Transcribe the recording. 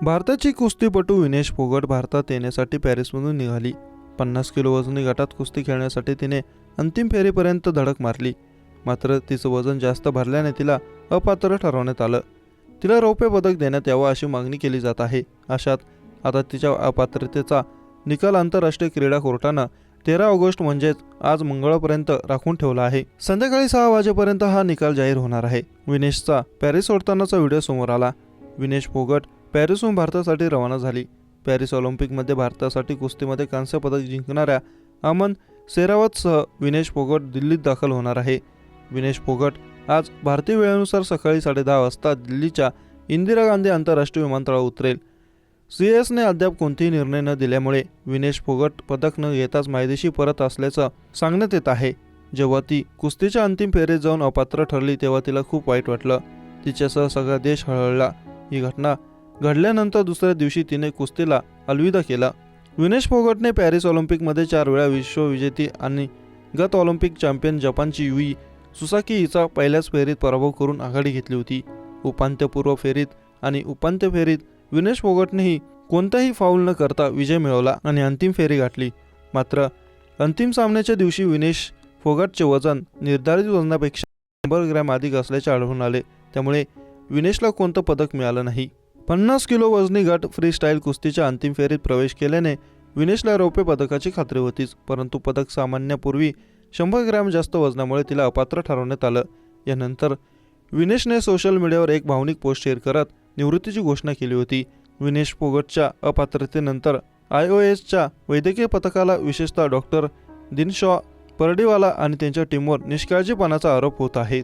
भारताची कुस्तीपटू विनेश फोगट भारतात येण्यासाठी पॅरिसमधून निघाली। 50 किलो वजनी गटात कुस्ती खेळण्यासाठी तिने अंतिम फेरीपर्यंत धडक मारली। मात्र तिचं वजन जास्त भरल्याने तिला अपात्र ठरवण्यात आलं। तिला रौप्य पदक देण्यात यावं अशी मागणी केली जात आहे। अशात आता तिच्या अपात्रतेचा निकाल आंतरराष्ट्रीय क्रीडा कोर्टानं 13 ऑगस्ट म्हणजेच आज मंगळवारपर्यंत राखून ठेवला आहे। संध्याकाळी 6 वाजेपर्यंत हा निकाल जाहीर होणार आहे। विनेशचा पॅरिस सोडतानाचा व्हिडिओ समोर आला। विनेश फोगट पॅरिसहून भारतासाठी रवाना झाली। पॅरिस ऑलिम्पिकमध्ये भारतासाठी कुस्तीमध्ये कांस्य पदक जिंकणाऱ्या अमन सेरावतसह विनेश फोगट दिल्लीत दाखल होणार आहे। विनेश फोगट आज भारतीय वेळेनुसार सकाळी 10:30 वाजता दिल्लीच्या इंदिरा गांधी आंतरराष्ट्रीय विमानतळावर उतरेल। CASने अद्याप कोणतेही निर्णय न दिल्यामुळे विनेश फोगट पदक न घेताच मायदेशी परत असल्याचं सांगण्यात येत आहे। जेव्हा ती कुस्तीच्या अंतिम फेरीत जाऊन अपात्र ठरली तेव्हा तिला खूप वाईट वाटलं। तिच्यासह सगळा देश हळहळला। ही घटना घडल्यानंतर दुसऱ्या दिवशी तिने कुस्तीला अलविदा केला। विनेश फोगटने पॅरिस ऑलिम्पिकमध्ये 4 वेळा विश्वविजेती आणि गत ऑलिम्पिक चॅम्पियन जपानची युई सुसाकी हिचा पहिल्याच फेरीत पराभव करून आघाडी घेतली होती। उपांत्यपूर्व फेरीत आणि उपांत्य फेरीत विनेश फोगटनेही कोणताही फाऊल न करता विजय मिळवला आणि अंतिम फेरी गाठली। मात्र अंतिम सामन्याच्या दिवशी विनेश फोगटचे वजन निर्धारित वजनापेक्षा 100 ग्रॅम अधिक असल्याचे आढळून आले। त्यामुळे विनेशला कोणतं पदक मिळालं नाही। 50 किलो वजनी गट फ्रीस्टाईल कुस्तीच्या अंतिम फेरीत प्रवेश केल्याने विनेशला रौप्य पदकाची खात्री होतीच, परंतु पदक सामन्यापूर्वी 100 ग्रॅम जास्त वजनामुळे तिला अपात्र ठरवण्यात आलं। यानंतर विनेशने सोशल मीडियावर एक भावनिक पोस्ट शेअर करत निवृत्तीची घोषणा केली होती। विनेश फोगटच्या अपात्रतेनंतर IOSच्या वैद्यकीय पथकाला विशेषतः डॉक्टर दिनशॉ परडीवाला आणि त्यांच्या टीमवर निष्काळजीपणाचा आरोप होत आहे।